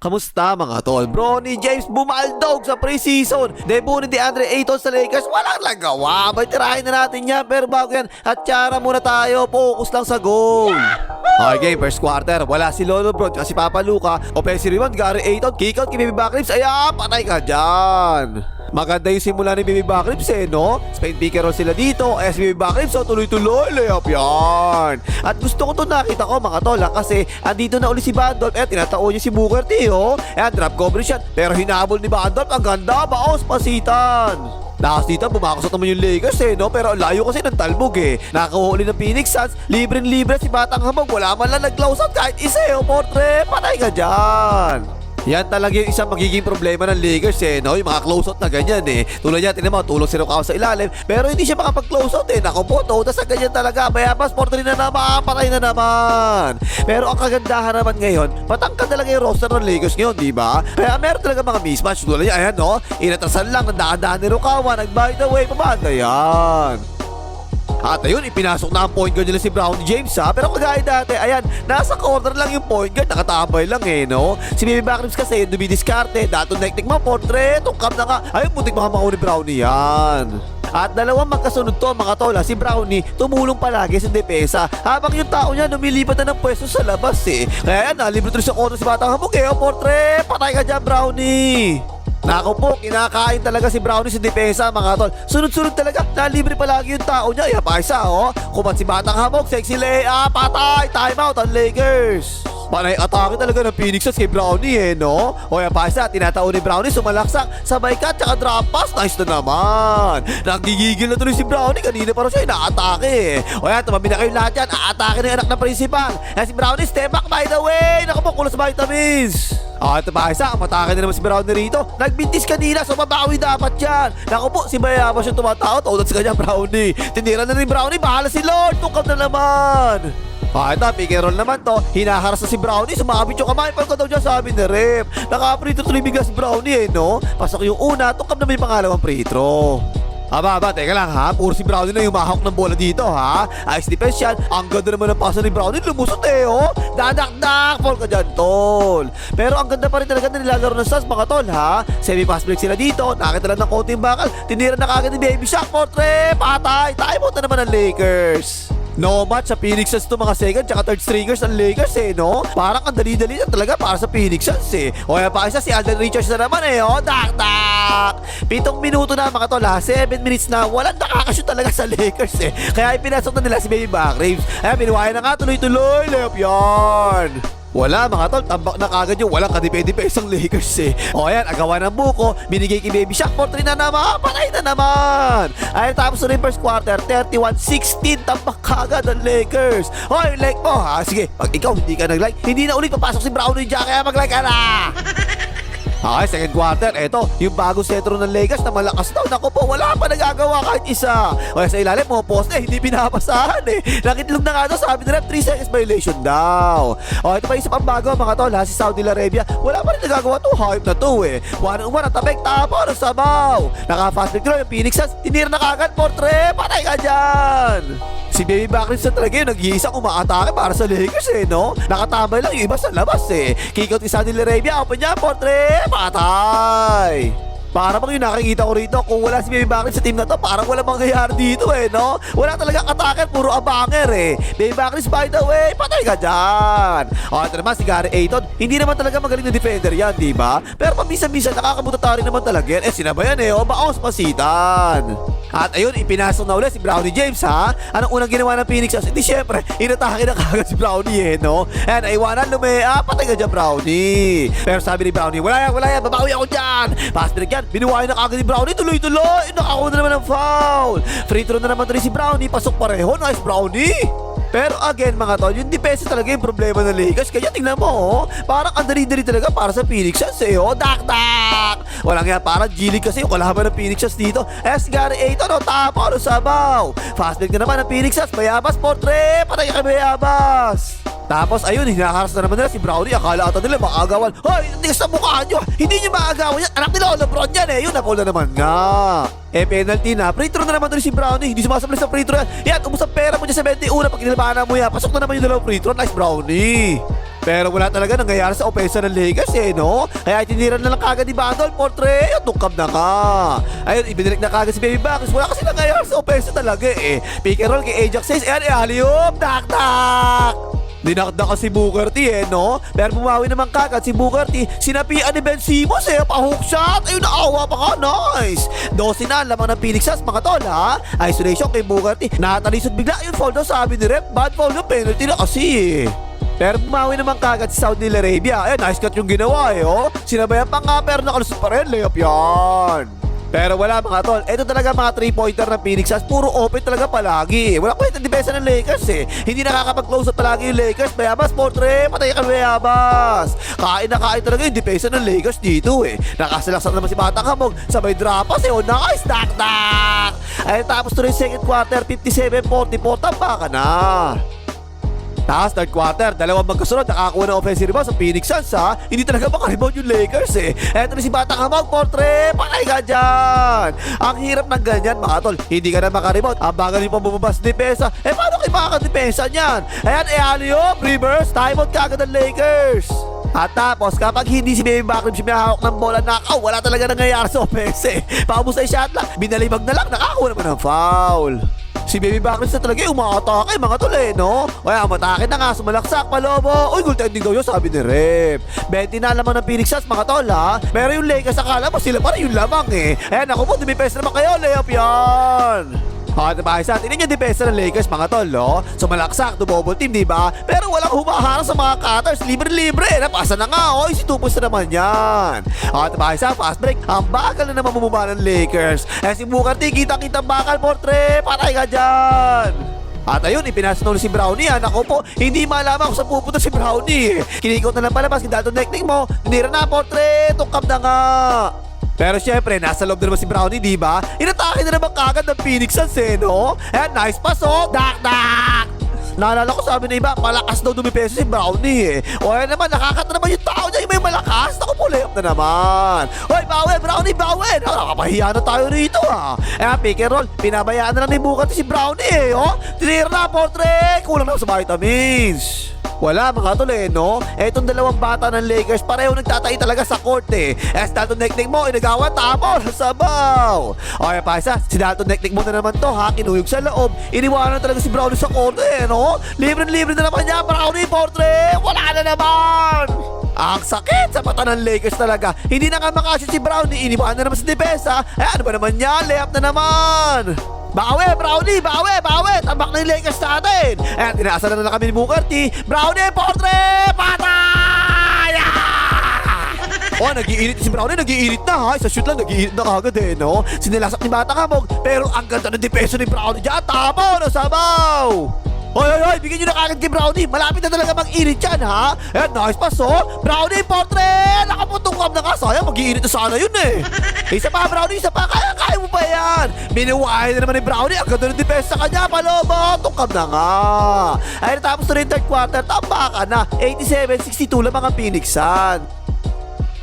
Kamusta mga tol? Bronny James bumaldog sa preseason. Debut ni DeAndre Ayton sa Lakers, walang nagawa. May tirahin na natin yan. Pero bago yan, at tsara muna tayo. Focus lang sa goal. Okay, game, first quarter. Wala si Lolo Bron kasi Papa Luka. Offensive rebound, Gary Ayton. Kick out kay Baby Backlips. Ayan, patay ka dyan. Maganda yung simula ni Baby Backlips no? Spain pick and roll sila dito. Si Baby Backlips, tuloy-tuloy. Layup yan. At gusto ko to nakita ko mga tol kasi andito na uli si Bandolf. Tinatao niya si Booker T drop coverage yan. Pero hinabol ni Bandolf. Ang ganda, baos, pasitan. Lakas dito, bumakasot naman yung Lakers no? Pero layo kasi ng talbog Nakakahuli ng Phoenix Suns. Libre-libre si Batang Habang. Wala man lang nag-close out kahit isa portre. Patay ka dyan. Yan talaga yung isang magiging problema ng Lakers no? Yung mga closeout na ganyan Tulad yan, tinan mo, tulog si Rukawa sa ilalim. Pero hindi siya makapag-closeout Naku po, tas sa ganyan talaga. Bayabas, portrait na naman, patay na naman. Pero ang kagandahan naman ngayon, patangkad talaga yung roster ng Lakers ngayon, di ba? Kaya meron talaga mga mismatch. Tulad yan, ayan no? Inatrasan lang ng daan-daan ni Rukawa. Nag-by the way, pabanda yan. At ayun, ipinasok na ang point guard nila si Bronny James Pero kagaya dati, ayan, nasa corner lang yung point guard, nakatabay lang no? Si Baby Backlips kasi dumidiskarte, dato nektik mo, portrait, tungkam na nga. Ayun, muntik makamauni Bronny yan. At dalawang magkasunod to mga tol si Bronny tumulong palagi sa depensa habang yung tao niya lumilipat na ng pwesto sa labas Kaya yan, nalibre tuloy sa corner si Batang Habog portrait, patay ka dyan Bronny. Nako po, kinakain talaga si Bronny sa depensa mga tol. Sunod-sunod talaga, nalibre palagi yung tao niya. Pa isa kumat si Batang Habog, sexy layup, patay, timeout ang Lakers. Panay atake talaga ng Phoenix Suns kay Bronny no? Pa isa, tinatao ni Bronny, sumalaksak, sabay cut, tsaka drop pass, nice na naman. Nagigigil na tuloy si Bronny, kanina pa rin siya inaatake tumabi na kayo lahat yan, aatake na yung anak ng principal. Si Bronny, step back by the way. Naku po, kulos vitamins. Ito pa isa, matake na naman si Bronny rito. Nagbintis kanina, so mabawi dapat yan. Naku po, si Bayabas yung tumatao. Taulat sa kanya Bronny. Tinira na rin Bronny, bahala si Lord. Tukam na naman. Ito, pick and roll naman to. Hinaharas na si Bronny, sumabit yung kamay. Pagka daw dyan sabi ni Rep. Naka-free tuloy bigla si Bronny no? Pasok yung una, tukam naman yung pangalawang free throw. Aba, teka lang puro si Bronny na yung mahawak ng bola dito Ice defense yan. Ang ganda naman ng pasa ni Bronny. Lumusot Dadak-dak, fall ka dyan tol. Pero ang ganda pa rin talaga na nilalaro ng Suns mga tol Semi-fast break sila dito. Nakita lang ng konting bakal. Tinira na kagad ni Baby Shaq. Portrait, patay. Timeout na naman ang Lakers. No match sa Phoenix Suns to mga second tsaka third stringers ng Lakers no? Parang ang dali-dali na talaga para sa Phoenix Suns pa isa si Alden Richards na naman dak-dak. 7 minuto na mga tol 7 minutes na walang nakakashoot talaga sa Lakers Kaya ipinasok na nila si Baby Backlips. Binuhayan na nga tuloy-tuloy. Layup yan. Wala mga tol, tambak na kagad yung walang kadipedipes ang Lakers Ayan, agawa ng buko, binigay kay Baby Shaq, portrait na naman, patay na naman. Tapos na rin first quarter, 31-16, tambak kagad ang Lakers. Like mo sige, pag ikaw hindi ka nag-like, hindi na ulit papasok si Bronny dyan, kaya mag-like ka na. Second quarter, eto, yung bagong sentro ng Lakers na malakas daw. Naku po, wala pa nagagawa kahit isa. Sa ilalim, mga poste, hindi pinapasahan Nakitlog na nga daw, sabi nila, 3 seconds violation daw. Ito pa isa pang bago mga tol si Saudi Arabia, wala pa rin nagagawa to, hype na to 1-1 at tabek, tapo, ng sabaw. Naka-fast break throw, yung Phoenix Suns, tinira na kagad, portrait, patay ka dyan. Si Baby Backlips na talaga yung nag-iisang umaatake para sa Lakers no? Nakatambay lang yung iba sa labas Kick out isa ni Arabia, open niya, portrait, patay. Para bang yung nakikita ko rito, kung wala si Baby Backlips sa team na to, parang wala mangyayari dito no? Wala talaga kataker, puro abanger Baby Backlips by the way, patay ka dyan. Ito naman si Gary Ayton, hindi naman talaga magaling na defender yan, di ba? Pero paminsan-minsan nakakabuta rin naman talaga yan. Sinabayan baos pasitan. At ayun, ipinasok na ulit si Bronny James Anong unang ginawa ng Phoenix Suns? Hindi syempre, inatake na kagad si Bronny no? Aiwanan, lumea, patay ka dyan Bronny. Pero sabi ni Bronny, wala yan, babawi ako dyan. Pass break yan, binuwain na kagad ni Bronny, tuloy-tuloy, nakakuha na naman ng foul. Free throw na naman tuloy si Bronny, pasok pareho, nice Bronny. Pero again mga tol, yung depensa talaga yung problema ng Lakers. Kaya tingnan mo parang ang dali-dali talaga para sa Phoenix Suns dak-dak. Walang yan, parang G-League kasi yung kalaban ng Phoenix Suns dito. Si Gary Ayton tapo, sabaw. Fast break na naman ng Phoenix Suns. Bayabas, portrait, patay ka Bayabas. Tapos ayun, hinakaras na naman nila si Bronny. Akala ata nila maagawan. Hoy, tigas sa mukha nyo. Hindi nyo maagawan yan. Anak nila LeBron yan Yun, napula naman nga. Penalty na. Free throw na naman doon si Bronny. Hindi sumasabay sa free throw yan. Ubus ang pera mo dyan sa 21. Pag inilabana mo yan, pasok na naman yung dalawang free throw. Nice Bronny. Pero wala talaga nangyayari sa opensa ng Lakers no? Kaya itiniran na lang kagad ni Bandol for 3 at tukab na ka. Ayun, ibinilik na kagad si Baby Buckets. Wala kasi nangyayari sa opensa talaga Pick and roll kay Ajax says, ayan, alley-oop, tak-tak! Dinakdak ka si Booker T no? Pero bumawi naman kagad si Booker T. Sinapian ni Ben Simmons pa-hook shot. Ayun, naawa pa ka, nice. 12 na lamang ng Phoenix Suns mga tol ha. Isolation kay Booker T. Natalisod bigla yung foul daw, sabi ni ref. Bad foul na, penalty na kasi Pero bumawi naman kagad si Saudi Arabia. Ayun, nice cut yung ginawa Sinabayan pa nga pero nakalusot pa rin. Layup yan. Pero wala mga tol, ito talaga mga 3-pointer ng Phoenix Suns, puro open talaga palagi. Wala kwenta depensa ng Lakers Hindi nakakapag-close up palagi yung Lakers. Bayabas, Portre, patay ka Bayabas. Kain na kain talaga yung depensa ng Lakers dito Nakasalaksak naman si Batang Hamog, sabay drapas nice, dak-dak. Ayun, tapos tuloy second quarter, 57-44, tamba ka na. Tapos third quarter, dalawang magkasunod, nakakuha ng offensive rebound sa Phoenix Suns Hindi talaga makarebound yung Lakers Eto na si Batang Hamog, Portre, patay ka dyan. Ang hirap ng ganyan mga tol, hindi ka na makarebound. Ang bagal yung pambubabas depensa. Paano kayo makakadepensa niyan? Ayan, alley-oop, reverse, timeout kagad ng Lakers. At tapos kapag hindi si Baby Bakrim siya hawak ng bola, wala talaga nangyayari sa offense Paubos na yung shot lang, binalibag na lang, nakakuha naman ng foul. Si Baby Buckets na talaga umatake mga tol no? Kaya matake na nga, sumalaksak, palobo. Uy, goaltending daw yun, sabi ni ref. 20 na naman ng Phoenix Suns mga tol Pero yung Lakers, akala mo sila pa rin yung lamang Ayan, ako po, dumipes naman kayo, layup yan. Diba, isa, tingnan yung depensa ng Lakers mga tol Sumalaksak, double team, diba? Pero walang humaharang sa mga cutters. Libre-libre, napasa na nga si Tupos na naman yan. Diba, isa, fast break. Ang bakal na naman bumaba ng Lakers. Si Booker T, kita-kita bakal, Portre, patay ka dyan. At ayun, ipinasa na si Brownie Ako po, hindi malaman kung saan pupunta si Brownie Kinikot na lang palabas, Dalton Technic mo. Tinira na, Portre, tukap na nga. Pero syempre, nasa loob na naman si Brownie, diba? Inatake na naman kagad ng Phoenix Suns no? Ayan, nice pass dak-dak! Naalala ko, sabi na iba, malakas daw dumipeso si Brownie O ayan naman, nakakata naman yung tao niya, yung may malakas. Naku po, layup na naman. Hoy, bawi, Brownie, bawi. Nakakapahiya na tayo rito Ayan, pick and roll, pinabayaan na lang ni Booker si Brownie Tinira na, Portre, kulang na sa vitamins. Wala mga tol no? Etong dalawang bata ng Lakers, pareho nagtatay talaga sa court Dalton Technic mo, inagawa, tapos sabaw. Okay pa isa, si Dalton Technic mo na naman to kinuyog sa loob. Iniwanan talaga si Brownie sa court no? Libre-libre na naman niya, Brownie, Portre, wala na naman. Ang sakit sa mata ng Lakers talaga. Hindi na nga makasya si Brownie, iniwanan na naman sa depensa. Ano ba naman yan, layup na naman. Bawi, Brownie, bawi. Tambak na yung Lakers natin. Ayan, tinaasan na lang kami ni Booker T. Brownie, Portre, patay! Nag-iinit si Brownie, nag-iinit na Sa shoot lang, nag-iinit na kagad no? Sinilasak ni Batang Hamog. Pero ang ganda ng depensa ni Brownie dyan. Tamo, nasabaw! Hoy, bigyan nyo na kagad kay Brownie. Malapit na talaga mag-init yan Ayan, nice pass Brownie, Portre, nakaputungkab na nga. Sayang, mag-iinit na sana yun Isa pa, Brownie, isa pa. Kaya mo ba yan? Binuwain na naman ni Brownie. Ang ganda ng depensa kanya, palobo. Tungkab na nga. Ay, natapos na rin third quarter. Tamba ka na. 87-62 lamang ang Phoenix Suns.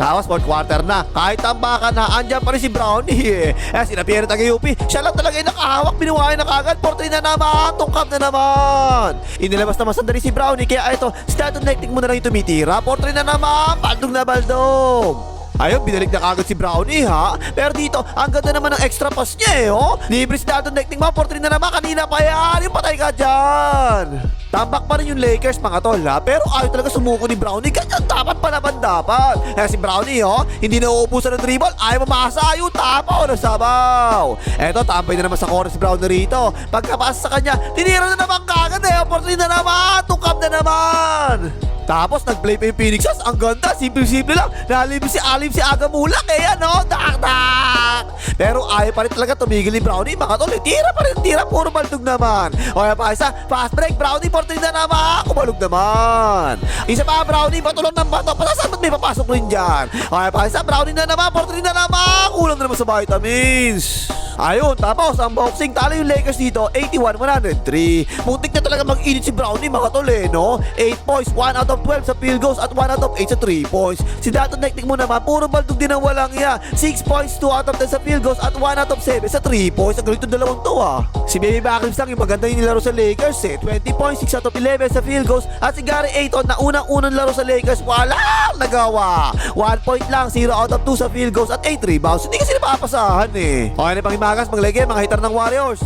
Tapos fourth quarter na, kahit tambakan andyan pa rin si Brownie sinapihan na taga-UP, siya lang talaga yung nakahawak, binuwain na kagad, Portre na naman, tungkap na naman. Inilabas naman sandali si Brownie, kaya ito, Dalton Technic mo na lang yung tumitira, Portre na naman, baldog na baldog. Ayun, binalik na kagad si Brownie Pero dito, ang ganda naman ng extra pass niya Libre si Dalton Technic mo, Portre na naman, kanina pa yan, yung patay ka dyan. Tambak pa rin yung Lakers mga tol pero ayaw talaga sumuko ni Brownie. Ganyan dapat pa naman dapat. Si Brownie hindi na uubusan ng dribble, ayaw mamasa, ayaw tapo, nasabaw. Eto, tambay na naman sa corner si Brownie rito. Pagkapasa sa kanya, tinira na naman kagad Portre na naman, tukap na naman. Tapos nag-play pa yung Phoenix Suns. Ang ganda, simple-simple lang. Nalibis si Alim si Aga Mulak dak-dak. Pero ayaw pa rin talaga tumigil ni Brownie mga tol Tira pa rin, tira, puro baldog naman. Okay pa isa, fast break, Brownie, Portre na naman, kumalog naman. Isa pa, Brownie, patulong ng bato. Saan ba't may papasok rin dyan? Okay pa isa, Brownie na naman, Portre na naman, kulang na naman sa vitamins. Ayun, tapos ang boxing, talo yung Lakers dito, 81-103. Muntik na talaga mag-init si Brownie mga tol no? 8 points, 1 out of 12 sa field goals at 1 out of 8 sa 3 points. Si Dato Nektik mo naman, puro baldog din ang walang iya. 6 points, 2 out of 10 sa field goals at 1 out of 7 sa 3 points. Ang galing itong dalawang to Si Baby Backlips lang yung maganda yung nilaro sa Lakers 20 points, 6 out of 11 sa field goals at si Gary Ayton na unang-unang laro sa Lakers, walang nagawa. 1 point lang, 0 out of 2 sa field goals at 8 rebounds. Hindi kasi napapasahan Okay na pang himagas, maglagay mga hitar ng Warriors.